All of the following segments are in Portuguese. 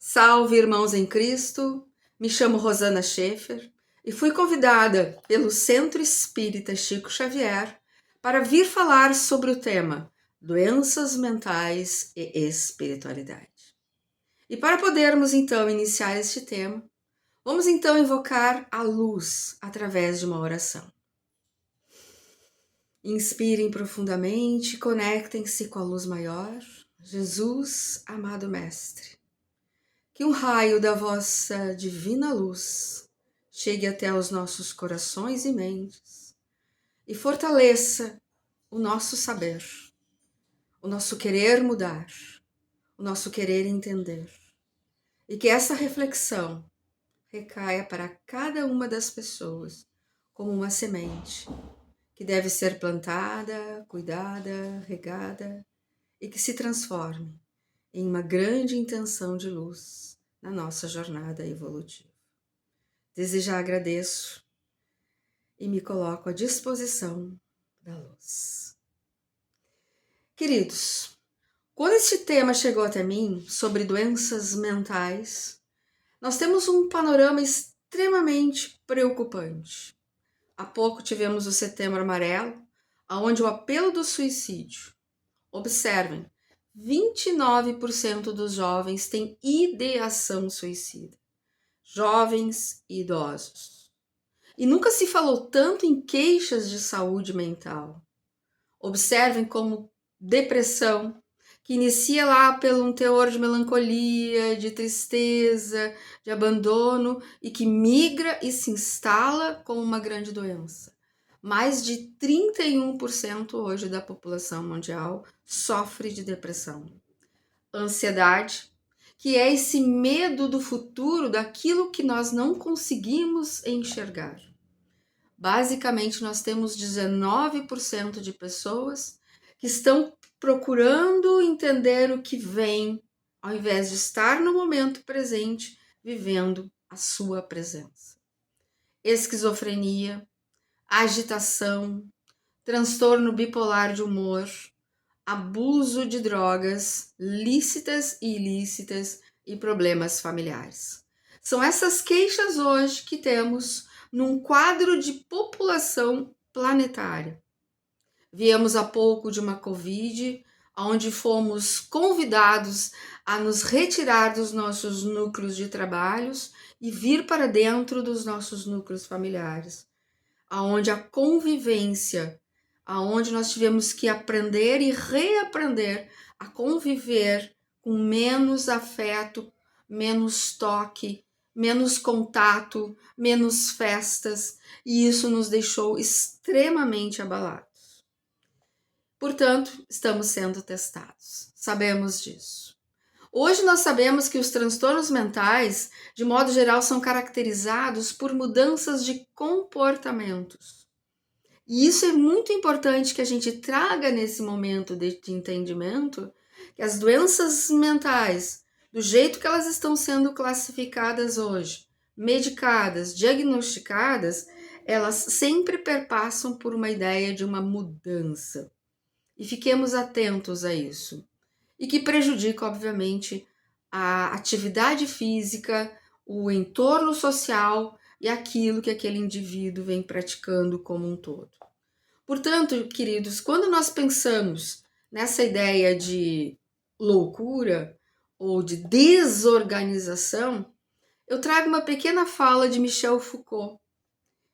Salve, irmãos em Cristo! Me chamo Rosana Schaefer e fui convidada pelo Centro Espírita Chico Xavier para vir falar sobre o tema Doenças Mentais e Espiritualidade. E para podermos então iniciar este tema, vamos então invocar a luz através de uma oração. Inspirem profundamente, conectem-se com a luz maior, Jesus, amado Mestre. Que um raio da vossa divina luz chegue até os nossos corações e mentes e fortaleça o nosso saber, o nosso querer mudar, o nosso querer entender. E que essa reflexão recaia para cada uma das pessoas como uma semente que deve ser plantada, cuidada, regada e que se transforme em uma grande intenção de luz na nossa jornada evolutiva. Desde já agradeço e me coloco à disposição da luz. Queridos, quando este tema chegou até mim sobre doenças mentais, nós temos um panorama extremamente preocupante. Há pouco tivemos o Setembro Amarelo, onde o apelo do suicídio. Observem, 29% dos jovens têm ideação suicida. Jovens e idosos. E nunca se falou tanto em queixas de saúde mental. Observem como depressão, que inicia lá pelo um teor de melancolia, de tristeza, de abandono e que migra e se instala como uma grande doença. Mais de 31% hoje da população mundial sofre de depressão. Ansiedade, que é esse medo do futuro, daquilo que nós não conseguimos enxergar. Basicamente, nós temos 19% de pessoas que estão procurando entender o que vem, ao invés de estar no momento presente, vivendo a sua presença. Esquizofrenia, agitação, transtorno bipolar de humor, abuso de drogas lícitas e ilícitas e problemas familiares. São essas queixas hoje que temos num quadro de população planetária. Viemos há pouco de uma Covid, onde fomos convidados a nos retirar dos nossos núcleos de trabalhos e vir para dentro dos nossos núcleos familiares, onde a convivência, aonde nós tivemos que aprender e reaprender a conviver com menos afeto, menos toque, menos contato, menos festas, e isso nos deixou extremamente abalados. Portanto, estamos sendo testados, sabemos disso. Hoje nós sabemos que os transtornos mentais, de modo geral, são caracterizados por mudanças de comportamentos. E isso é muito importante que a gente traga nesse momento de entendimento que as doenças mentais, do jeito que elas estão sendo classificadas hoje, medicadas, diagnosticadas, elas sempre perpassam por uma ideia de uma mudança. E fiquemos atentos a isso. E que prejudica, obviamente, a atividade física, o entorno social e aquilo que aquele indivíduo vem praticando como um todo. Portanto, queridos, quando nós pensamos nessa ideia de loucura ou de desorganização, eu trago uma pequena fala de Michel Foucault.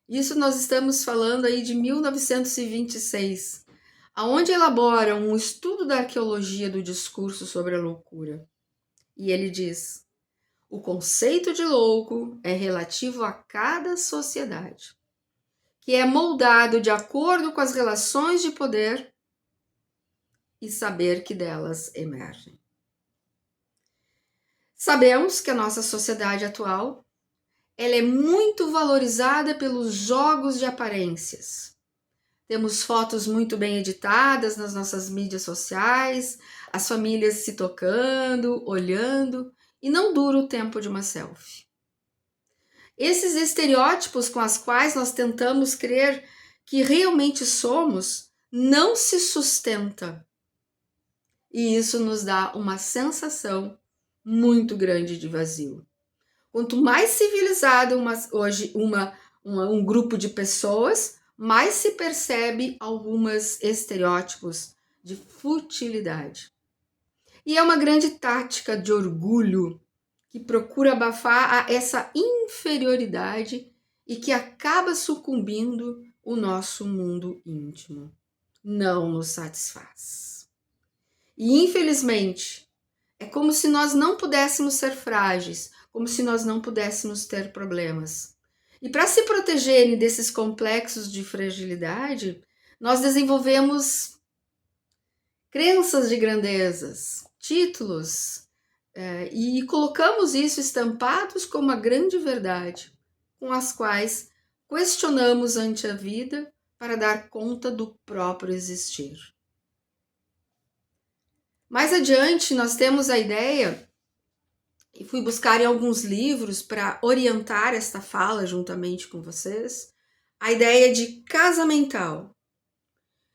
Isso nós estamos falando aí de 1926, aonde elabora um estudo da arqueologia do discurso sobre a loucura. E ele diz: o conceito de louco é relativo a cada sociedade, que é moldado de acordo com as relações de poder e saber que delas emergem. Sabemos que a nossa sociedade atual, ela é muito valorizada pelos jogos de aparências. Temos fotos muito bem editadas nas nossas mídias sociais, as famílias se tocando, olhando, e não dura o tempo de uma selfie. Esses estereótipos com os quais nós tentamos crer que realmente somos não se sustenta. E isso nos dá uma sensação muito grande de vazio. Quanto mais civilizado hoje um grupo de pessoas, mais se percebe alguns estereótipos de futilidade. E é uma grande tática de orgulho que procura abafar essa inferioridade e que acaba sucumbindo o nosso mundo íntimo. Não nos satisfaz. E infelizmente, é como se nós não pudéssemos ser frágeis, como se nós não pudéssemos ter problemas. E para se protegerem desses complexos de fragilidade, nós desenvolvemos crenças de grandezas, títulos, e colocamos isso estampados como uma grande verdade, com as quais questionamos ante a vida para dar conta do próprio existir. Mais adiante, nós temos a ideia, e fui buscar em alguns livros para orientar esta fala juntamente com vocês, a ideia de casa mental.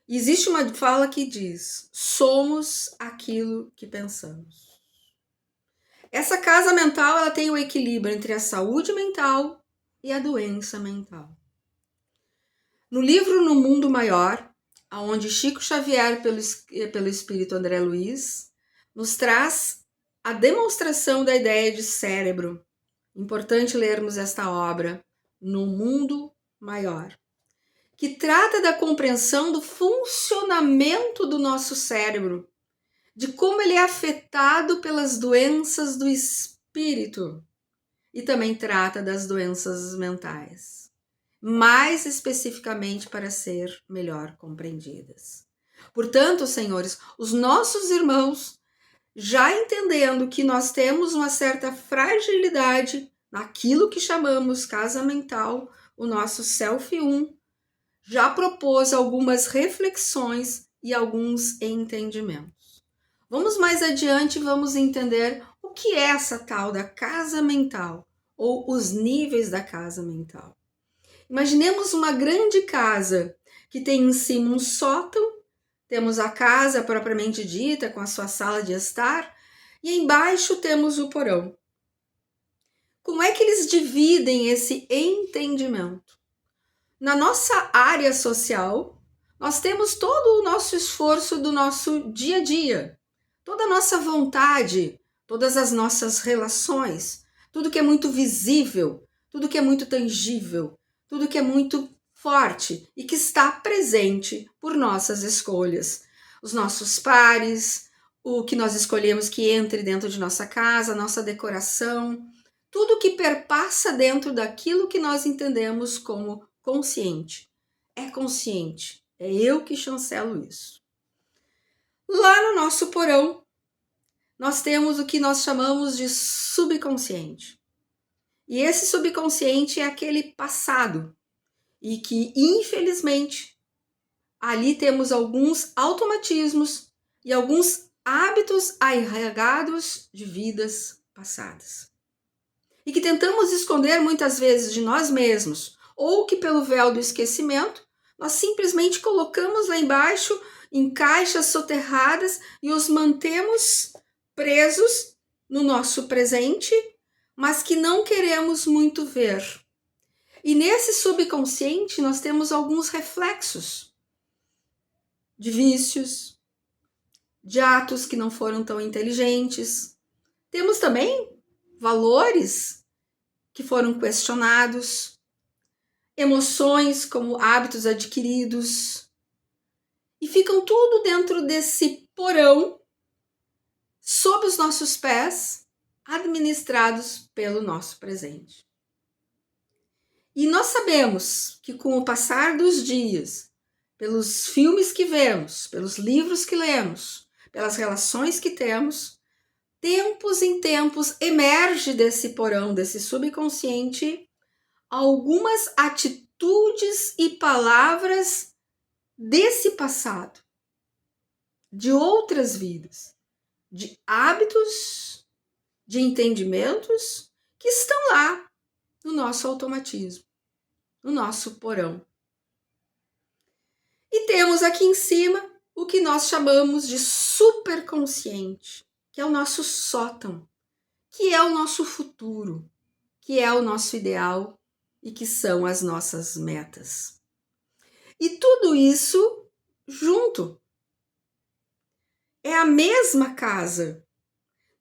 Existe uma fala que diz: somos aquilo que pensamos. Essa casa mental, ela tem o equilíbrio entre a saúde mental e a doença mental. No livro No Mundo Maior, onde Chico Xavier, pelo espírito André Luiz, nos traz a demonstração da ideia de cérebro. Importante lermos esta obra, No Mundo Maior, que trata da compreensão do funcionamento do nosso cérebro, de como ele é afetado pelas doenças do espírito, e também trata das doenças mentais, mais especificamente para ser melhor compreendidas. Portanto, senhores, os nossos irmãos, já entendendo que nós temos uma certa fragilidade naquilo que chamamos casa mental, o nosso Self 1, já propôs algumas reflexões e alguns entendimentos. Vamos mais adiante, vamos entender o que é essa tal da casa mental, ou os níveis da casa mental. Imaginemos uma grande casa que tem em cima um sótão, temos a casa propriamente dita, com a sua sala de estar, e embaixo temos o porão. Como é que eles dividem esse entendimento? Na nossa área social, nós temos todo o nosso esforço do nosso dia a dia, toda a nossa vontade, todas as nossas relações, tudo que é muito visível, tudo que é muito tangível, tudo que é muito forte e que está presente por nossas escolhas. Os nossos pares, o que nós escolhemos que entre dentro de nossa casa, a nossa decoração, tudo que perpassa dentro daquilo que nós entendemos como consciente. É consciente. É eu que chancelo isso. Lá no nosso porão, nós temos o que nós chamamos de subconsciente. E esse subconsciente é aquele passado. E que, infelizmente, ali temos alguns automatismos e alguns hábitos arraigados de vidas passadas. E que tentamos esconder muitas vezes de nós mesmos, ou que pelo véu do esquecimento, nós simplesmente colocamos lá embaixo em caixas soterradas e os mantemos presos no nosso presente, mas que não queremos muito ver. E nesse subconsciente nós temos alguns reflexos de vícios, de atos que não foram tão inteligentes. Temos também valores que foram questionados, emoções como hábitos adquiridos, e ficam tudo dentro desse porão, sob os nossos pés, administrados pelo nosso presente. E nós sabemos que com o passar dos dias, pelos filmes que vemos, pelos livros que lemos, pelas relações que temos, tempos em tempos emerge desse porão, desse subconsciente, algumas atitudes e palavras desse passado, de outras vidas, de hábitos, de entendimentos que estão lá no nosso automatismo, no nosso porão. E temos aqui em cima o que nós chamamos de superconsciente, que é o nosso sótão, que é o nosso futuro, que é o nosso ideal e que são as nossas metas. E tudo isso junto. É a mesma casa.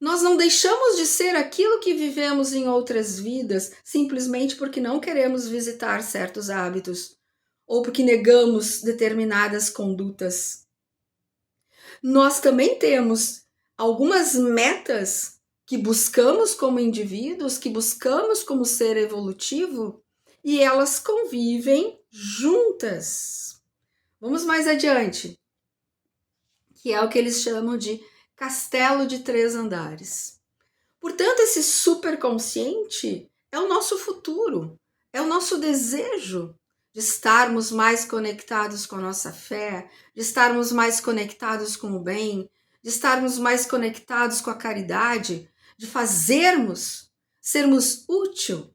Nós não deixamos de ser aquilo que vivemos em outras vidas simplesmente porque não queremos visitar certos hábitos ou porque negamos determinadas condutas. Nós também temos algumas metas que buscamos como indivíduos, que buscamos como ser evolutivo, e elas convivem juntas. Vamos mais adiante, que é o que eles chamam de castelo de 3 andares. Portanto, esse superconsciente é o nosso futuro, é o nosso desejo de estarmos mais conectados com a nossa fé, de estarmos mais conectados com o bem, de estarmos mais conectados com a caridade, de sermos útil,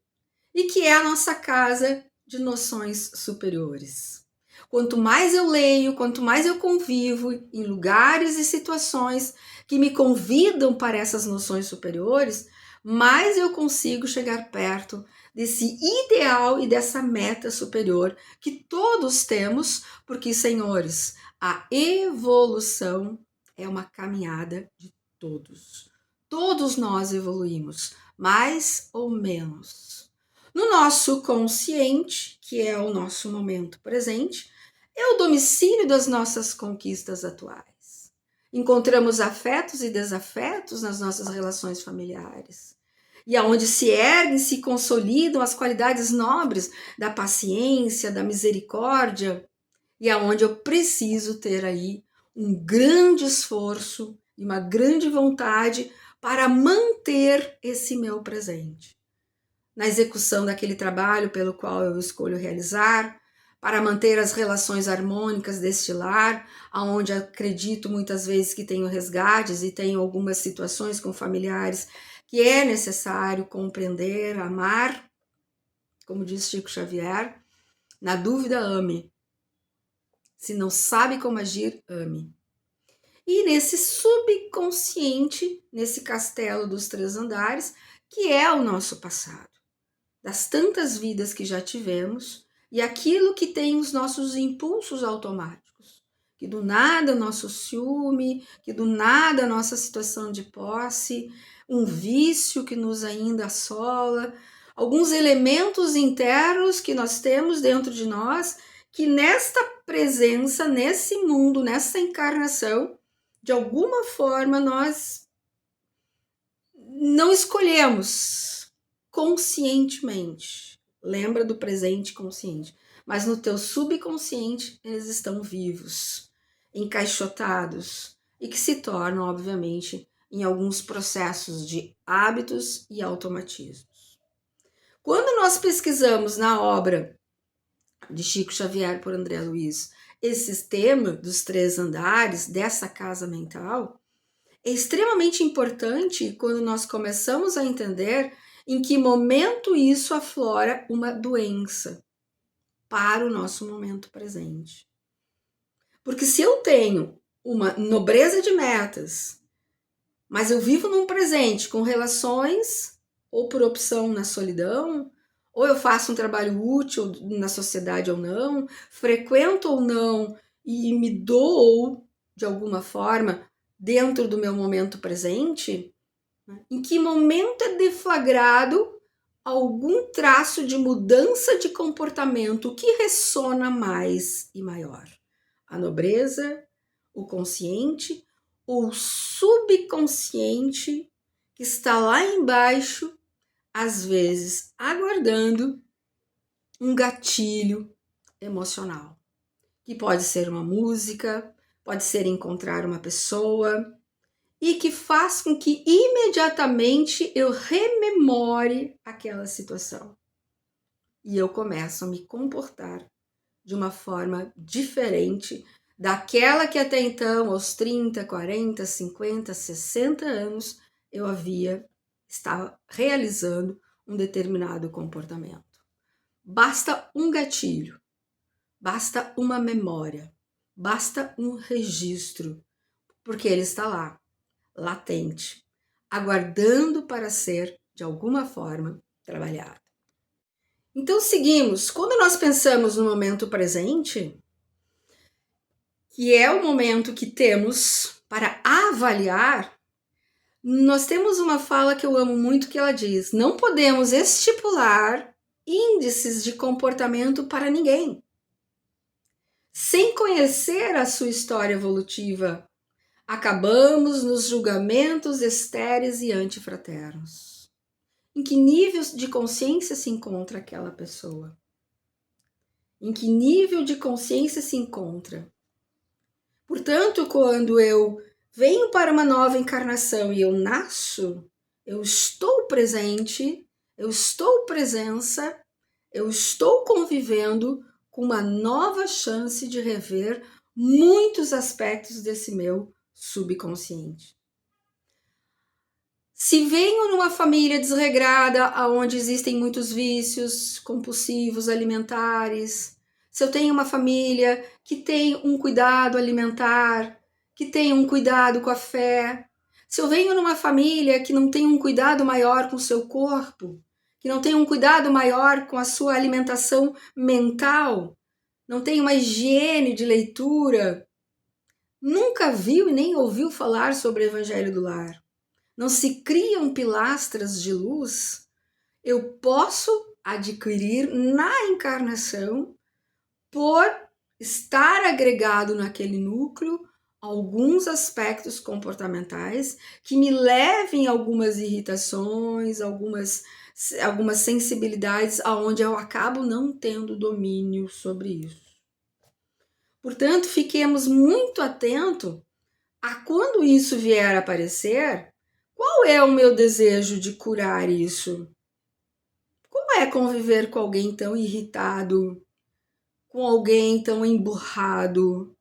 e que é a nossa casa de noções superiores. Quanto mais eu leio, quanto mais eu convivo em lugares e situações que me convidam para essas noções superiores, mais eu consigo chegar perto desse ideal e dessa meta superior que todos temos, porque, senhores, a evolução é uma caminhada de todos. Todos nós evoluímos, mais ou menos. No nosso consciente, que é o nosso momento presente, é o domicílio das nossas conquistas atuais. Encontramos afetos e desafetos nas nossas relações familiares. E aonde se erguem e se consolidam as qualidades nobres da paciência, da misericórdia, e aonde eu preciso ter aí um grande esforço e uma grande vontade para manter esse meu presente. Na execução daquele trabalho pelo qual eu escolho realizar, para manter as relações harmônicas deste lar, aonde acredito muitas vezes que tenho resgates e tenho algumas situações com familiares que é necessário compreender, amar, como diz Chico Xavier, na dúvida ame. Se não sabe como agir, ame. E nesse subconsciente, nesse castelo dos 3 andares, que é o nosso passado, das tantas vidas que já tivemos e aquilo que tem os nossos impulsos automáticos, que do nada o nosso ciúme, que do nada a nossa situação de posse, um vício que nos ainda assola, alguns elementos internos que nós temos dentro de nós, que nesta presença, nesse mundo, nessa encarnação, de alguma forma nós não escolhemos conscientemente. Lembra do presente consciente. Mas no teu subconsciente eles estão vivos, encaixotados e que se tornam, obviamente, em alguns processos de hábitos e automatismos. Quando nós pesquisamos na obra de Chico Xavier por André Luiz esse tema dos 3 andares dessa casa mental, é extremamente importante quando nós começamos a entender em que momento isso aflora uma doença para o nosso momento presente. Porque se eu tenho uma nobreza de metas, mas eu vivo num presente com relações ou por opção na solidão, ou eu faço um trabalho útil na sociedade ou não, frequento ou não e me dou de alguma forma dentro do meu momento presente, em que momento é deflagrado algum traço de mudança de comportamento que ressona mais e maior? A nobreza, o consciente ou o subconsciente que está lá embaixo, às vezes aguardando um gatilho emocional, que pode ser uma música, pode ser encontrar uma pessoa, e que faz com que imediatamente eu rememore aquela situação. E eu começo a me comportar de uma forma diferente daquela que até então, aos 30, 40, 50, 60 anos, eu estava realizando um determinado comportamento. Basta um gatilho, basta uma memória, basta um registro, porque ele está lá, latente, aguardando para ser, de alguma forma, trabalhado. Então, seguimos. Quando nós pensamos no momento presente, que é o momento que temos para avaliar, nós temos uma fala que eu amo muito que ela diz: não podemos estipular índices de comportamento para ninguém, sem conhecer a sua história evolutiva. Acabamos nos julgamentos estéreis e antifraternos. Em que nível de consciência se encontra aquela pessoa? Em que nível de consciência se encontra? Portanto, quando eu venho para uma nova encarnação e eu nasço, eu estou presente, eu estou presença, eu estou convivendo com uma nova chance de rever muitos aspectos desse meu subconsciente. Se venho numa família desregrada, onde existem muitos vícios compulsivos alimentares, se eu tenho uma família que tem um cuidado alimentar, que tem um cuidado com a fé, se eu venho numa família que não tem um cuidado maior com o seu corpo, que não tem um cuidado maior com a sua alimentação mental, não tem uma higiene de leitura, nunca viu e nem ouviu falar sobre o Evangelho do Lar, não se criam pilastras de luz, eu posso adquirir na encarnação, por estar agregado naquele núcleo, alguns aspectos comportamentais que me levem a algumas irritações, algumas sensibilidades aonde eu acabo não tendo domínio sobre isso. Portanto, fiquemos muito atentos a quando isso vier a aparecer, qual é o meu desejo de curar isso? Como é conviver com alguém tão irritado, com alguém tão emburrado,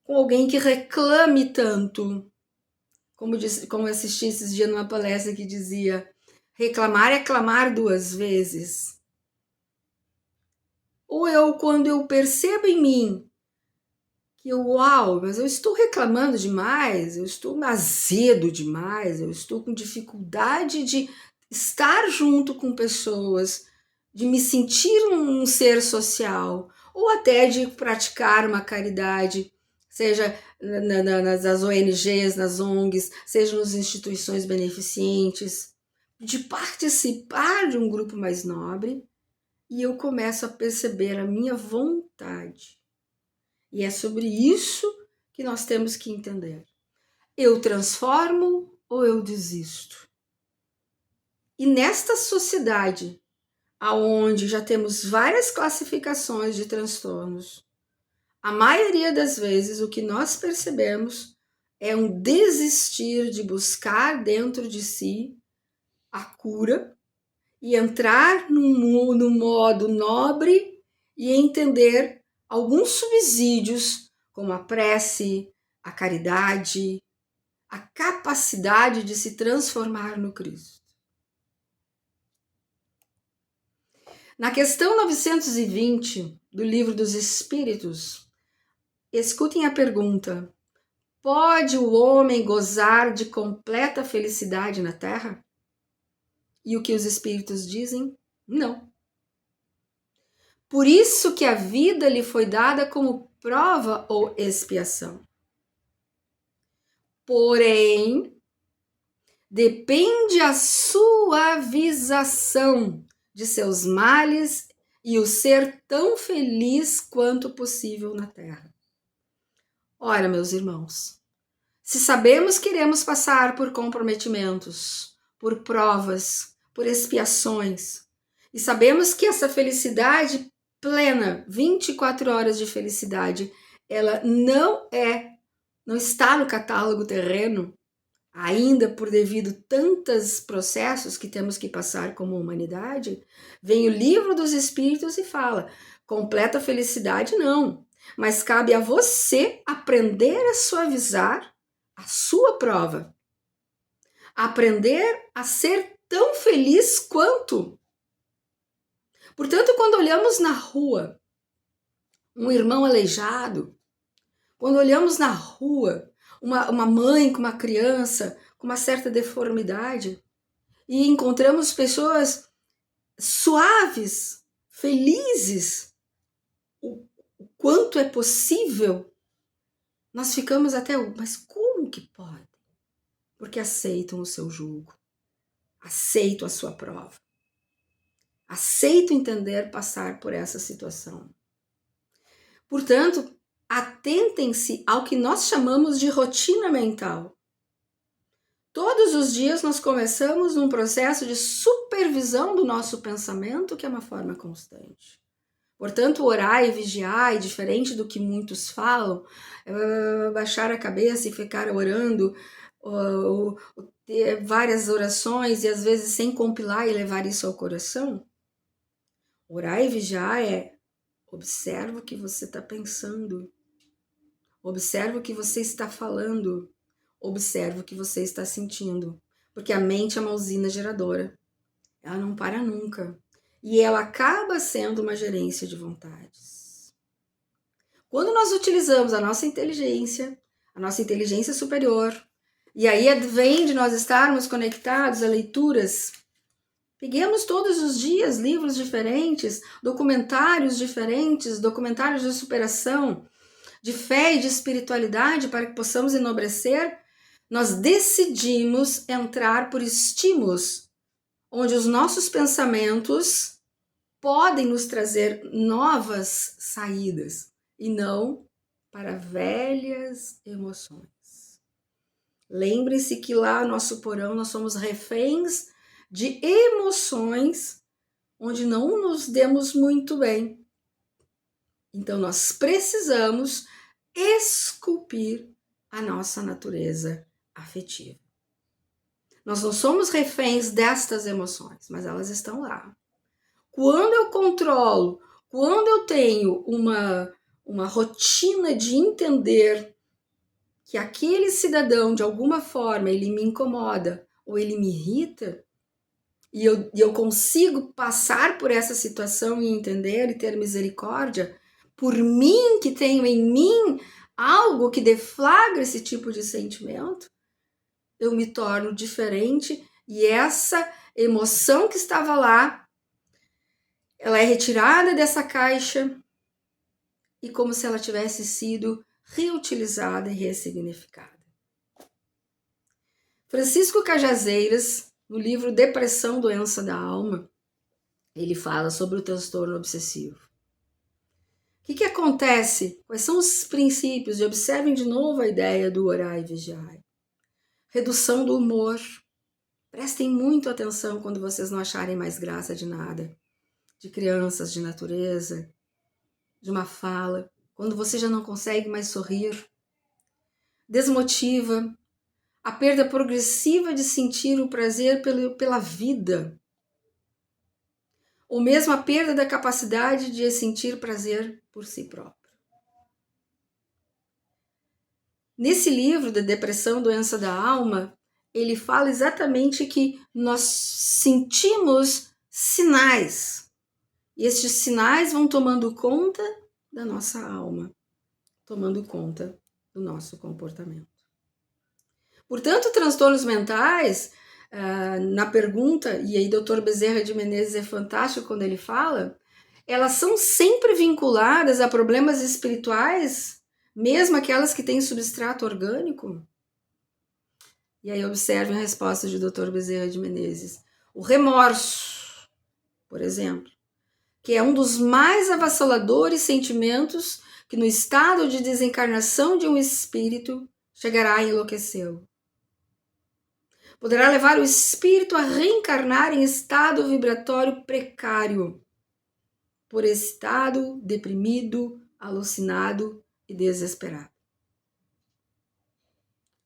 com alguém que reclame tanto? Como assisti esses dias numa palestra que dizia, reclamar é clamar 2 vezes. Ou quando eu percebo em mim que mas eu estou reclamando demais, eu estou azedo demais, eu estou com dificuldade de estar junto com pessoas, de me sentir um ser social, ou até de praticar uma caridade, seja nas ONGs, nas ONGs, seja nas instituições beneficentes, de participar de um grupo mais nobre, e eu começo a perceber a minha vontade. E é sobre isso que nós temos que entender. Eu transformo ou eu desisto? E nesta sociedade, aonde já temos várias classificações de transtornos, a maioria das vezes o que nós percebemos é um desistir de buscar dentro de si a cura e entrar no modo nobre e entender alguns subsídios, como a prece, a caridade, a capacidade de se transformar no Cristo. Na questão 920 do Livro dos Espíritos, escutem a pergunta: pode o homem gozar de completa felicidade na Terra? E o que os Espíritos dizem? Não. Por isso que a vida lhe foi dada como prova ou expiação. Porém, depende a suavização de seus males e o ser tão feliz quanto possível na Terra. Ora, meus irmãos, se sabemos que iremos passar por comprometimentos, por provas, por expiações, e sabemos que essa felicidade plena, 24 horas de felicidade, ela não está no catálogo terreno, ainda por devido tantos processos que temos que passar como humanidade, vem o Livro dos Espíritos e fala, completa felicidade não, mas cabe a você aprender a suavizar a sua prova, aprender a ser tão feliz quanto. Portanto, quando olhamos na rua um irmão aleijado, quando olhamos na rua uma mãe com uma criança com uma certa deformidade e encontramos pessoas suaves, felizes, o quanto é possível, nós ficamos até, mas como que pode? Porque aceitam o seu jugo, aceitam a sua prova, aceitam entender, passar por essa situação. Portanto, atentem-se ao que nós chamamos de rotina mental. Todos os dias nós começamos num processo de supervisão do nosso pensamento, que é uma forma constante. Portanto, orar e vigiar, diferente do que muitos falam, baixar a cabeça e ficar orando, ou ter várias orações e às vezes sem compilar e levar isso ao coração. Orar e vigiar é observa o que você está pensando, observa o que você está falando, observa o que você está sentindo, porque a mente é uma usina geradora, ela não para nunca, e ela acaba sendo uma gerência de vontades. Quando nós utilizamos a nossa inteligência superior, e aí vem de nós estarmos conectados a leituras, peguemos todos os dias livros diferentes, documentários diferentes, documentários de superação, de fé e de espiritualidade, para que possamos enobrecer. Nós decidimos entrar por estímulos, onde os nossos pensamentos podem nos trazer novas saídas, e não para velhas emoções. Lembre-se que lá no nosso porão nós somos reféns de emoções onde não nos demos muito bem. Então nós precisamos esculpir a nossa natureza afetiva. Nós não somos reféns destas emoções, mas elas estão lá. Quando eu controlo, quando eu tenho uma rotina de entender que aquele cidadão, de alguma forma, ele me incomoda ou ele me irrita, e eu consigo passar por essa situação e entender e ter misericórdia por mim, que tenho em mim algo que deflagra esse tipo de sentimento, eu me torno diferente e essa emoção que estava lá, ela é retirada dessa caixa e como se ela tivesse sido reutilizada e ressignificada. Francisco Cajazeiras, no livro Depressão, Doença da Alma, ele fala sobre o transtorno obsessivo. O que acontece? Quais são os princípios? E observem de novo a ideia do orar e vigiar. Redução do humor. Prestem muito atenção quando vocês não acharem mais graça de nada. De crianças, de natureza, de uma fala. Quando você já não consegue mais sorrir. Desmotiva. A perda progressiva de sentir o prazer pela vida. Ou mesmo a perda da capacidade de sentir prazer por si próprio. Nesse livro da Depressão, Doença da Alma, ele fala exatamente que nós sentimos sinais. E estes sinais vão tomando conta da nossa alma, tomando conta do nosso comportamento. Portanto, transtornos mentais, na pergunta, e aí Dr. Bezerra de Menezes é fantástico quando ele fala, elas são sempre vinculadas a problemas espirituais, mesmo aquelas que têm substrato orgânico? E aí observem a resposta de Dr. Bezerra de Menezes. O remorso, por exemplo, que é um dos mais avassaladores sentimentos que no estado de desencarnação de um espírito chegará a enlouquecê-lo. Poderá levar o espírito a reencarnar em estado vibratório precário, por excitado, deprimido, alucinado e desesperado.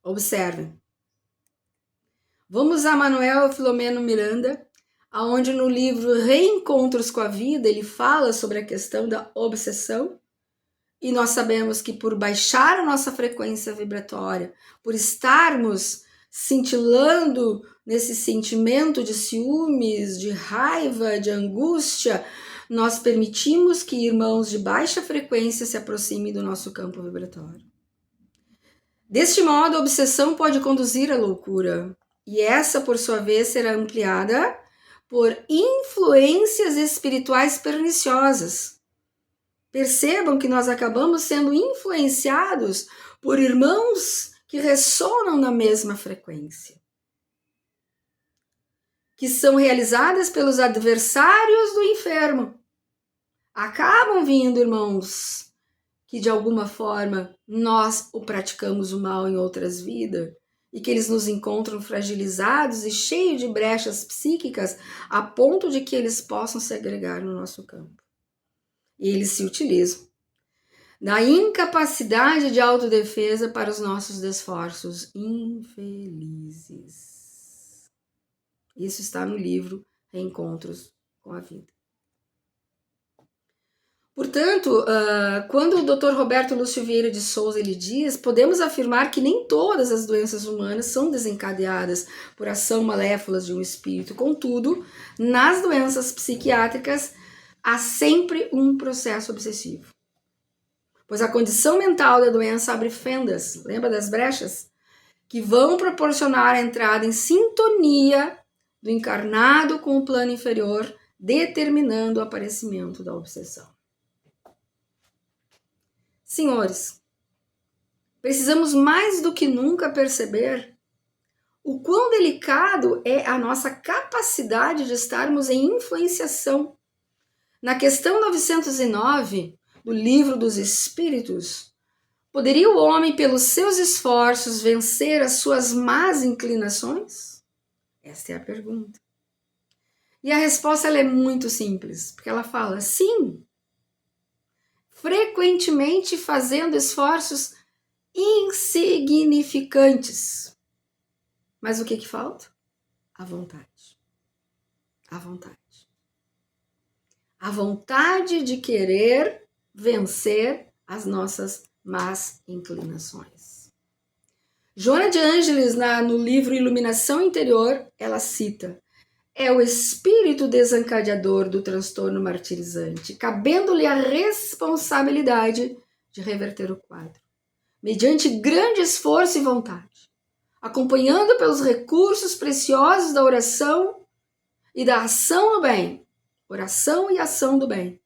Observem. Vamos a Manuel Filomeno Miranda, onde no livro Reencontros com a Vida, ele fala sobre a questão da obsessão, e nós sabemos que por baixar a nossa frequência vibratória, por estarmos cintilando nesse sentimento de ciúmes, de raiva, de angústia, nós permitimos que irmãos de baixa frequência se aproximem do nosso campo vibratório. Deste modo, a obsessão pode conduzir à loucura, e essa, por sua vez, será ampliada por influências espirituais perniciosas. Percebam que nós acabamos sendo influenciados por irmãos que ressonam na mesma frequência, que são realizadas pelos adversários do inferno. Acabam vindo irmãos que de alguma forma nós o praticamos o mal em outras vidas e que eles nos encontram fragilizados e cheios de brechas psíquicas a ponto de que eles possam se agregar no nosso campo. E eles se utilizam da incapacidade de autodefesa para os nossos esforços infelizes. Isso está no livro Reencontros com a Vida. Portanto, quando o Dr. Roberto Lúcio Vieira de Souza ele diz, podemos afirmar que nem todas as doenças humanas são desencadeadas por ação malévola de um espírito. Contudo, nas doenças psiquiátricas, há sempre um processo obsessivo. Pois a condição mental da doença abre fendas, lembra das brechas? Que vão proporcionar a entrada em sintonia do encarnado com o plano inferior, determinando o aparecimento da obsessão. Senhores, precisamos mais do que nunca perceber o quão delicado é a nossa capacidade de estarmos em influenciação. Na questão 909 do Livro dos Espíritos, poderia o homem, pelos seus esforços, vencer as suas más inclinações? Esta é a pergunta. E a resposta ela é muito simples, porque ela fala sim. Frequentemente fazendo esforços insignificantes. Mas o que falta? A vontade. A vontade. A vontade de querer vencer as nossas más inclinações. Joana de Ângeles, no livro Iluminação Interior, ela cita: é o espírito desencadeador do transtorno martirizante, cabendo-lhe a responsabilidade de reverter o quadro, mediante grande esforço e vontade, acompanhando pelos recursos preciosos da oração e da ação do bem, oração e ação do bem,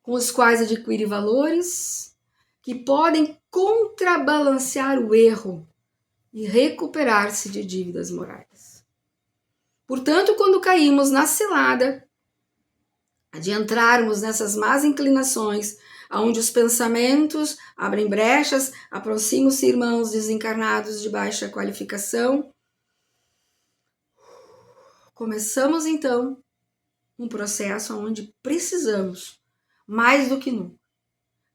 com os quais adquire valores que podem contrabalancear o erro e recuperar-se de dívidas morais. Portanto, quando caímos na cilada de entrarmos nessas más inclinações, onde os pensamentos abrem brechas, aproximam-se irmãos desencarnados de baixa qualificação, começamos então um processo onde precisamos, mais do que nunca,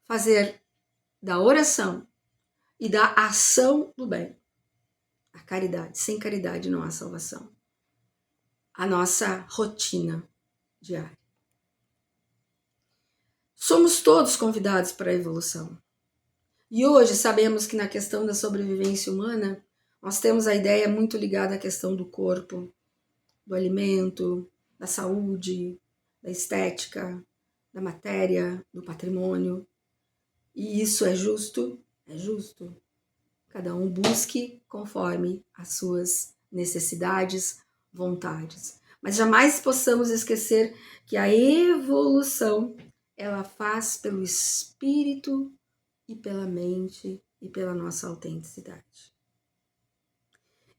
fazer da oração e da ação do bem a caridade. Sem caridade não há salvação. A nossa rotina diária. Somos todos convidados para a evolução. E hoje sabemos que na questão da sobrevivência humana, nós temos a ideia muito ligada à questão do corpo, do alimento, da saúde, da estética, da matéria, do patrimônio. E isso é justo? É justo. Cada um busque conforme as suas necessidades, vontades. Mas jamais possamos esquecer que a evolução ela faz pelo espírito e pela mente e pela nossa autenticidade.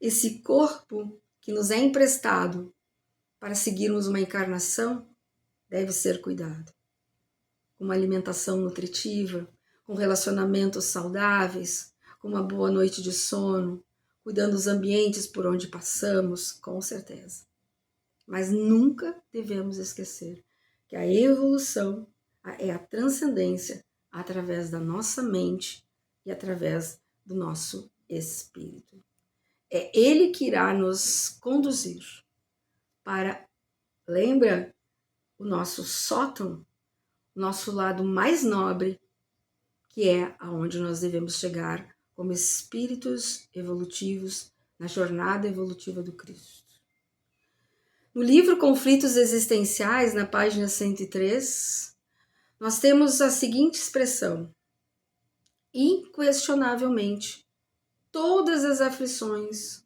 Esse corpo que nos é emprestado para seguirmos uma encarnação deve ser cuidado. Com uma alimentação nutritiva, com relacionamentos saudáveis, com uma boa noite de sono, cuidando dos ambientes por onde passamos, com certeza. Mas nunca devemos esquecer que a evolução é a transcendência através da nossa mente e através do nosso espírito. É ele que irá nos conduzir para, lembra, o nosso sótão, nosso lado mais nobre, que é aonde nós devemos chegar como espíritos evolutivos na jornada evolutiva do Cristo. No livro Conflitos Existenciais, na página 103, nós temos a seguinte expressão: inquestionavelmente, todas as aflições,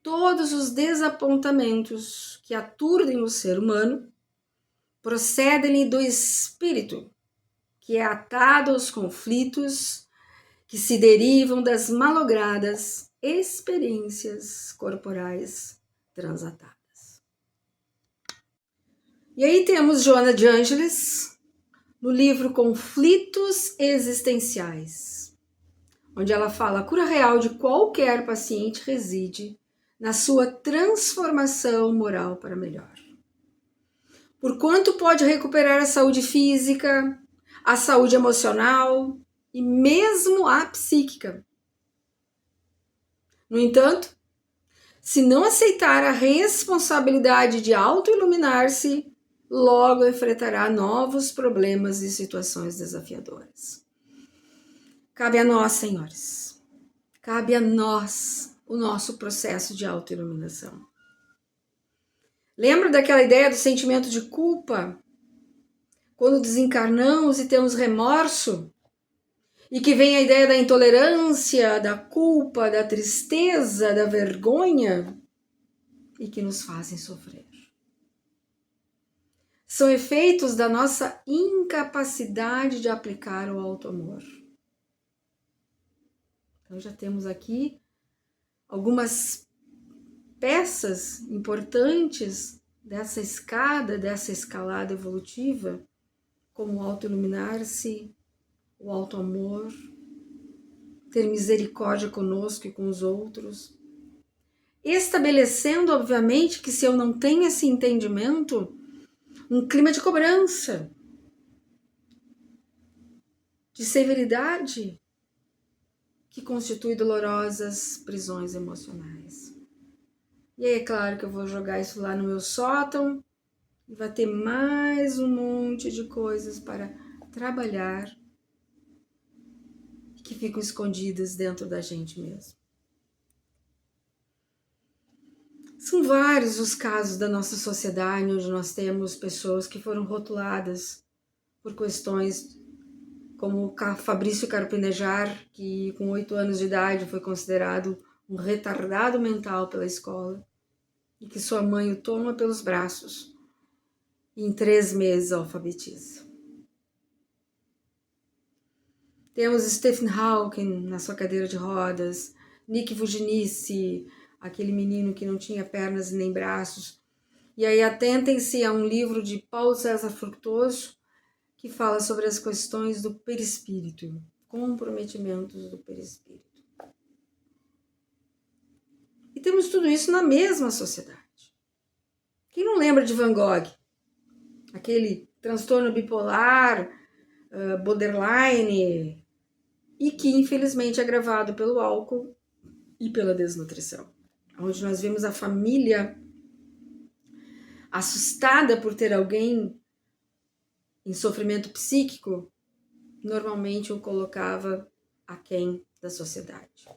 todos os desapontamentos que aturdem o ser humano, procedem do espírito, que é atado aos conflitos que se derivam das malogradas experiências corporais transatadas. E aí temos Joana de Ângeles, no livro Conflitos Existenciais, onde ela fala: a cura real de qualquer paciente reside na sua transformação moral para melhor. Porquanto pode recuperar a saúde física, a saúde emocional e mesmo a psíquica. No entanto, se não aceitar a responsabilidade de auto-iluminar-se, logo enfrentará novos problemas e situações desafiadoras. Cabe a nós, senhores, cabe a nós o nosso processo de auto-iluminação. Lembra daquela ideia do sentimento de culpa? Quando desencarnamos e temos remorso, e que vem a ideia da intolerância, da culpa, da tristeza, da vergonha, e que nos fazem sofrer. São efeitos da nossa incapacidade de aplicar o auto-amor. Então já temos aqui algumas peças importantes dessa escada, dessa escalada evolutiva, como o auto-iluminar-se, o auto-amor, ter misericórdia conosco e com os outros, estabelecendo, obviamente, que se eu não tenho esse entendimento, um clima de cobrança, de severidade, que constitui dolorosas prisões emocionais. E aí é claro que eu vou jogar isso lá no meu sótão e vai ter mais um monte de coisas para trabalhar que ficam escondidas dentro da gente mesmo. São vários os casos da nossa sociedade onde nós temos pessoas que foram rotuladas por questões como o Fabrício Carpinejar, que com 8 anos de idade foi considerado um retardado mental pela escola e que sua mãe o toma pelos braços e em 3 meses alfabetiza. Temos Stephen Hawking na sua cadeira de rodas, Nick Vujinici, aquele menino que não tinha pernas nem braços. E aí atentem-se a um livro de Paulo César Fructuoso, que fala sobre as questões do perispírito, comprometimentos do perispírito. E temos tudo isso na mesma sociedade. Quem não lembra de Van Gogh? Aquele transtorno bipolar, borderline, e que infelizmente é agravado pelo álcool e pela desnutrição. Onde nós vemos a família assustada por ter alguém em sofrimento psíquico, normalmente o colocava aquém da sociedade.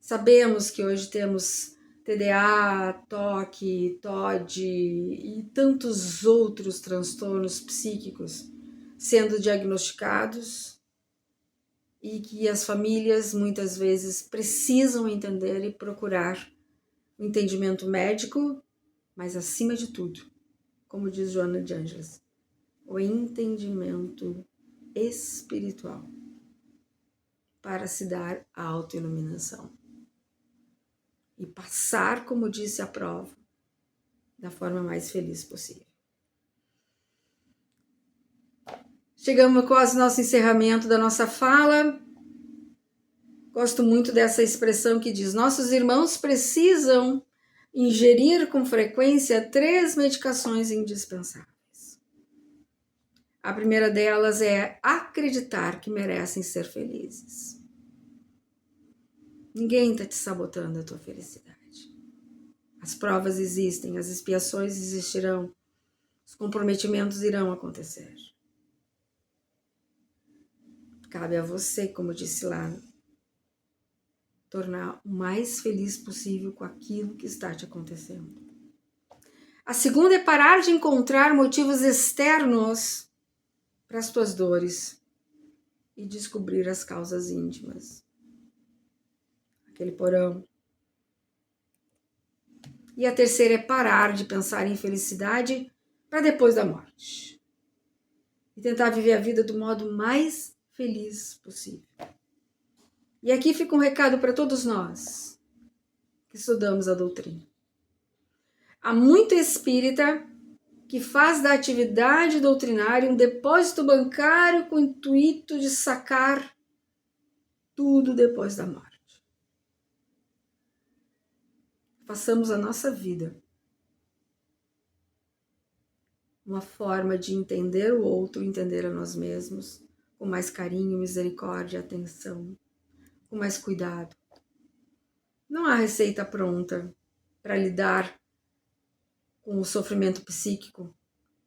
Sabemos que hoje temos TDA, TOC, TOD e tantos outros transtornos psíquicos sendo diagnosticados e que as famílias muitas vezes precisam entender e procurar o entendimento médico, mas acima de tudo, como diz Joana de Ângeles, o entendimento espiritual para se dar a autoiluminação e passar, como disse a prova, da forma mais feliz possível. Chegamos quase ao nosso encerramento da nossa fala. Gosto muito dessa expressão que diz: nossos irmãos precisam ingerir com frequência 3 medicações indispensáveis. A primeira delas é acreditar que merecem ser felizes. Ninguém está te sabotando a tua felicidade. As provas existem, as expiações existirão, os comprometimentos irão acontecer. Cabe a você, como disse lá, tornar o mais feliz possível com aquilo que está te acontecendo. A segunda é parar de encontrar motivos externos para as tuas dores e descobrir as causas íntimas. aquele porão. E a terceira é parar de pensar em felicidade para depois da morte. E tentar viver a vida do modo mais feliz possível. E aqui fica um recado para todos nós que estudamos a doutrina. Há muito espírita que faz da atividade doutrinária um depósito bancário com o intuito de sacar tudo depois da morte. Façamos a nossa vida uma forma de entender o outro, entender a nós mesmos, com mais carinho, misericórdia, atenção, com mais cuidado. Não há receita pronta para lidar com o sofrimento psíquico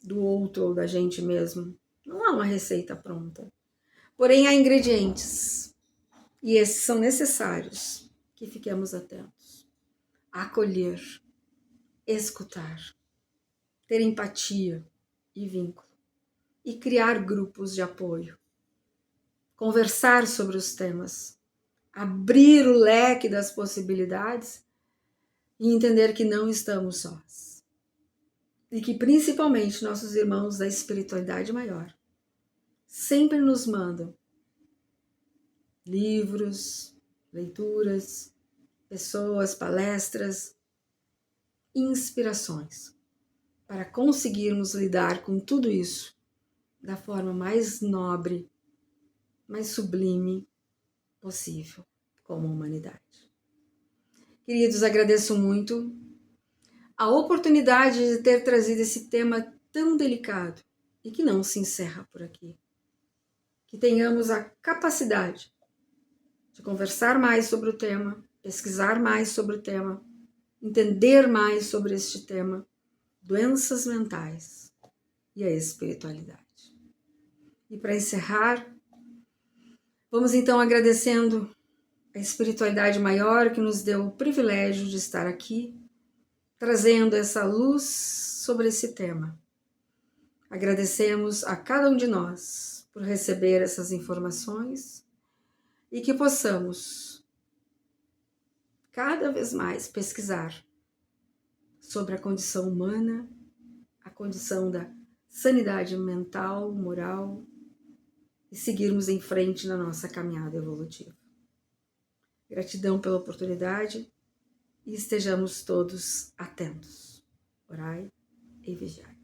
do outro ou da gente mesmo. Não há uma receita pronta. Porém, há ingredientes, e esses são necessários que fiquemos atentos. Acolher, escutar, ter empatia e vínculo, e criar grupos de apoio, conversar sobre os temas, abrir o leque das possibilidades e entender que não estamos sós. E que principalmente nossos irmãos da espiritualidade maior sempre nos mandam livros, leituras, pessoas, palestras, inspirações para conseguirmos lidar com tudo isso da forma mais nobre, mais sublime possível como humanidade. Queridos, agradeço muito a oportunidade de ter trazido esse tema tão delicado e que não se encerra por aqui. Que tenhamos a capacidade de conversar mais sobre o tema, pesquisar mais sobre o tema, entender mais sobre este tema, doenças mentais e a espiritualidade. E para encerrar, vamos então agradecendo a espiritualidade maior que nos deu o privilégio de estar aqui, trazendo essa luz sobre esse tema. Agradecemos a cada um de nós por receber essas informações e que possamos cada vez mais pesquisar sobre a condição humana, a condição da sanidade mental, moral e seguirmos em frente na nossa caminhada evolutiva. Gratidão pela oportunidade e estejamos todos atentos. Orai e vigiai.